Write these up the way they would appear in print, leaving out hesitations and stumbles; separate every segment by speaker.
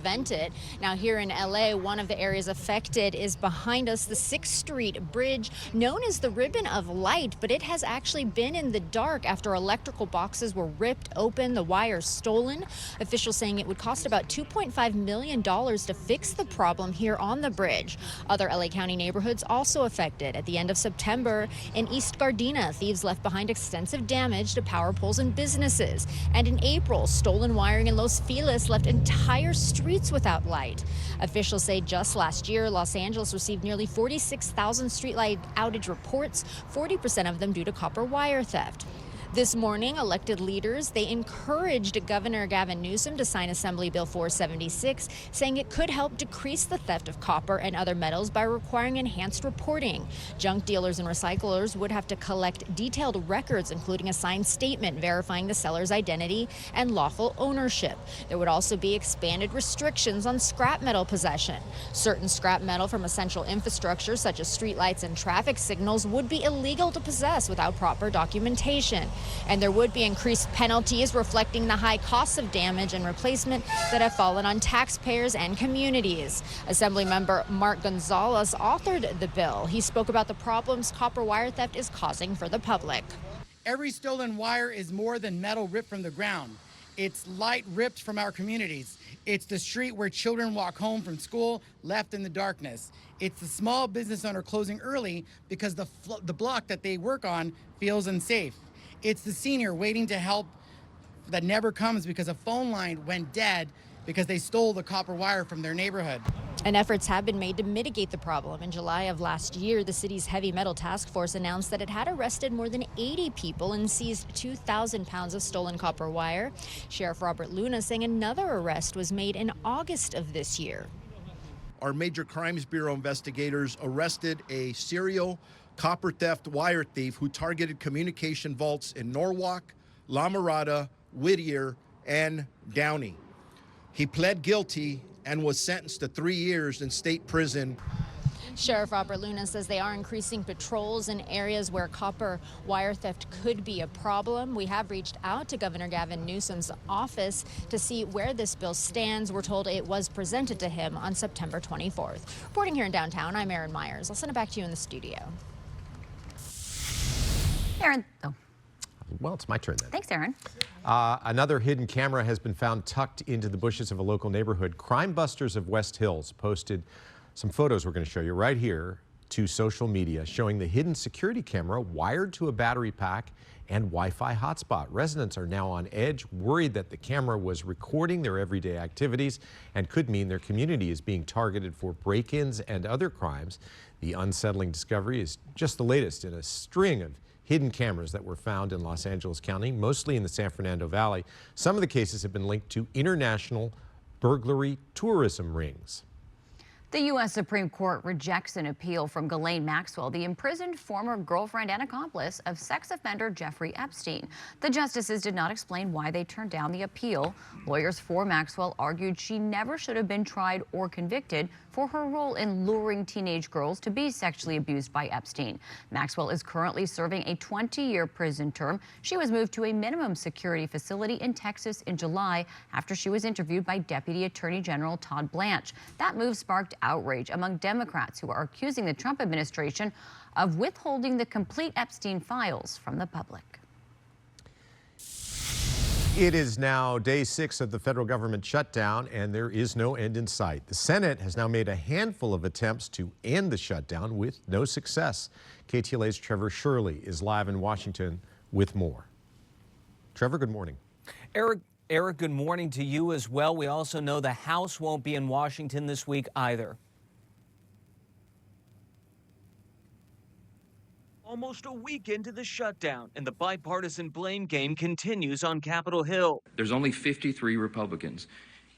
Speaker 1: prevent it. Now here in LA, one of the areas affected is behind us, the 6th Street Bridge, known as the Ribbon of Light, but it has actually been in the dark after electrical boxes were ripped open, the wires stolen. Officials saying it would cost about $2.5 million to fix the problem here on the bridge. Other LA County neighborhoods also affected. At the end of September, in East Gardena, thieves left behind extensive damage to power poles and businesses. And in April, stolen wiring in Los Feliz left entire streets without light. Officials say just last year, Los Angeles received nearly 46,000 streetlight outage reports, 40% of them due to copper wire theft. This morning, elected leaders, they encouraged Governor Gavin Newsom to sign Assembly Bill 476, saying it could help decrease the theft of copper and other metals by requiring enhanced reporting. Junk dealers and recyclers would have to collect detailed records, including a signed statement verifying the seller's identity and lawful ownership. There would also be expanded restrictions on scrap metal possession. Certain scrap metal from essential infrastructure, such as streetlights and traffic signals, would be illegal to possess without proper documentation. And there would be increased penalties reflecting the high costs of damage and replacement that have fallen on taxpayers and communities. Assemblymember Mark Gonzalez authored the bill. He spoke about the problems copper wire theft is causing for the public.
Speaker 2: Every stolen wire is more than metal ripped from the ground. It's light ripped from our communities. It's the street where children walk home from school left in the darkness. It's the small business owner closing early because the block that they work on feels unsafe. It's the senior waiting to help that never comes because a phone line went dead because they stole the copper wire from their neighborhood.
Speaker 1: And efforts have been made to mitigate the problem. In July of last year, the city's heavy metal task force announced that it had arrested more than 80 people and seized 2,000 pounds of stolen copper wire. Sheriff Robert Luna saying another arrest was made in August of this year.
Speaker 3: Our Major Crimes Bureau investigators arrested a serial copper theft wire thief who targeted communication vaults in Norwalk, La Mirada, Whittier, and Downey. He pled guilty and was sentenced to 3 years in state prison.
Speaker 1: Sheriff Robert Luna says they are increasing patrols in areas where copper wire theft could be a problem. We have reached out to Governor Gavin Newsom's office to see where this bill stands. We're told it was presented to him on September 24th. Reporting here in downtown, I'm Erin Myers. I'll send it back to you in the studio.
Speaker 4: Erin.
Speaker 5: Well, it's my turn then.
Speaker 4: Thanks, Erin.
Speaker 5: Another hidden camera has been found tucked into the bushes of a local neighborhood. Crime Busters of West Hills posted some photos we're going to show you right here to social media showing the hidden security camera wired to a battery pack and Wi-Fi hotspot. Residents are now on edge, worried that the camera was recording their everyday activities and could mean their community is being targeted for break-ins and other crimes. The unsettling discovery is just the latest in a string of hidden cameras that were found in Los Angeles County, mostly in the San Fernando Valley. Some of the cases have been linked to international burglary tourism rings.
Speaker 4: The U.S. Supreme Court rejects an appeal from Ghislaine Maxwell, the imprisoned former girlfriend and accomplice of sex offender Jeffrey Epstein. The justices did not explain why they turned down the appeal. Lawyers for Maxwell argued she never should have been tried or convicted for her role in luring teenage girls to be sexually abused by Epstein. Maxwell is currently serving a 20-year prison term. She was moved to a minimum security facility in Texas in July after she was interviewed by Deputy Attorney General Todd Blanche. That move sparked outrage among Democrats who are accusing the Trump administration of withholding the complete Epstein files from the public.
Speaker 5: It is now day 6 of the federal government shutdown, and there is no end in sight. The Senate has now made a handful of attempts to end the shutdown with no success. KTLA's Trevor Shirley is live in Washington with more. Trevor, good morning.
Speaker 6: Eric, good morning to you as well. We also know the House won't be in Washington this week either. Almost a week into the shutdown, and the bipartisan blame game continues on Capitol Hill.
Speaker 7: There's only 53 Republicans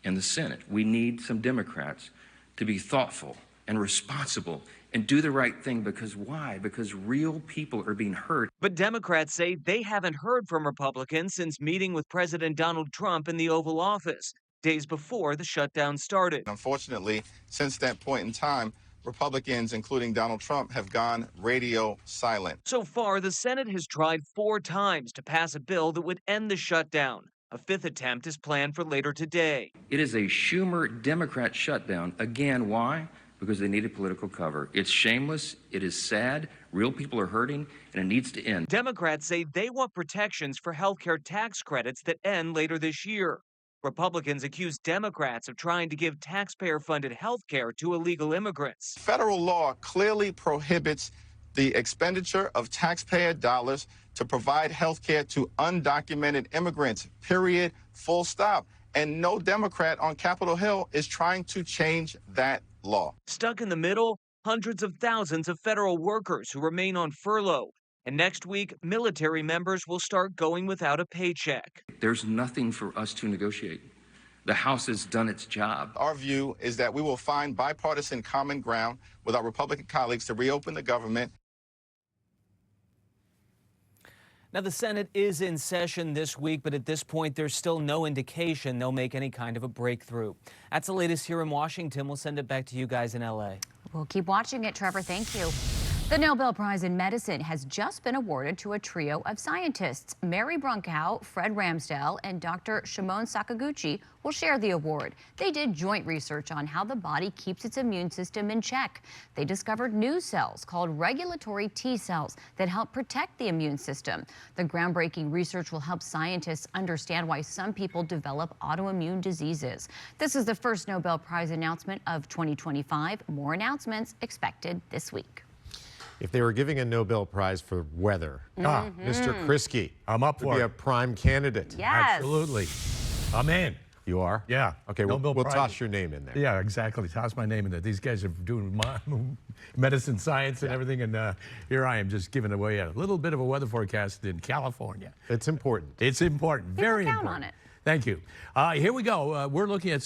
Speaker 7: in the Senate. We need some Democrats to be thoughtful and responsible and do the right thing. Because why? Because real people are being hurt.
Speaker 6: But Democrats say they haven't heard from Republicans since meeting with President Donald Trump in the Oval Office, days before the shutdown started.
Speaker 8: Unfortunately, since that point in time, Republicans, including Donald Trump, have gone radio silent.
Speaker 6: So far, the Senate has tried 4 times to pass a bill that would end the shutdown. A fifth attempt is planned for later today.
Speaker 7: It is a Schumer Democrat shutdown. Again, why? Because they needed political cover. It's shameless, it is sad, real people are hurting, and it needs to end.
Speaker 6: Democrats say they want protections for healthcare tax credits that end later this year. Republicans accuse Democrats of trying to give taxpayer-funded health care to illegal immigrants.
Speaker 8: Federal law clearly prohibits the expenditure of taxpayer dollars to provide health care to undocumented immigrants, period, full stop. And no Democrat on Capitol Hill is trying to change that law.
Speaker 6: Stuck in the middle, hundreds of thousands of federal workers who remain on furlough. And next week, military members will start going without a paycheck.
Speaker 7: There's nothing for us to negotiate. The House has done its job.
Speaker 8: Our view is that we will find bipartisan common ground with our Republican colleagues to reopen the government.
Speaker 9: Now, the Senate is in session this week, but at this point, there's still no indication they'll make any kind of a breakthrough. That's the latest here in Washington. We'll send it back to you guys in L.A.
Speaker 4: We'll keep watching it, Trevor. Thank you. The Nobel Prize in Medicine has just been awarded to a trio of scientists. Mary Brunkow, Fred Ramsdell, and Dr. Shimon Sakaguchi will share the award. They did joint research on how the body keeps its immune system in check. They discovered new cells called regulatory T cells that help protect the immune system. The groundbreaking research will help scientists understand why some people develop autoimmune diseases. This is the first Nobel Prize announcement of 2025. More announcements expected this week.
Speaker 5: If they were giving a Nobel Prize for weather, Mr. Kriski,
Speaker 10: I'm up
Speaker 5: would
Speaker 10: for
Speaker 5: be
Speaker 10: it.
Speaker 5: a prime candidate.
Speaker 4: Yes.
Speaker 10: Absolutely. I'm in.
Speaker 5: You are?
Speaker 10: Yeah.
Speaker 5: Okay,
Speaker 10: Nobel
Speaker 5: we'll
Speaker 10: Prize.
Speaker 5: toss your name in there.
Speaker 10: Yeah, exactly. Toss my name in there. These guys are doing medicine, science, and everything, and here I am just giving away a little bit of a weather forecast in California.
Speaker 5: It's important.
Speaker 10: It's important. Very
Speaker 4: count
Speaker 10: important.
Speaker 4: on it.
Speaker 10: Thank you. Here we go. We're looking at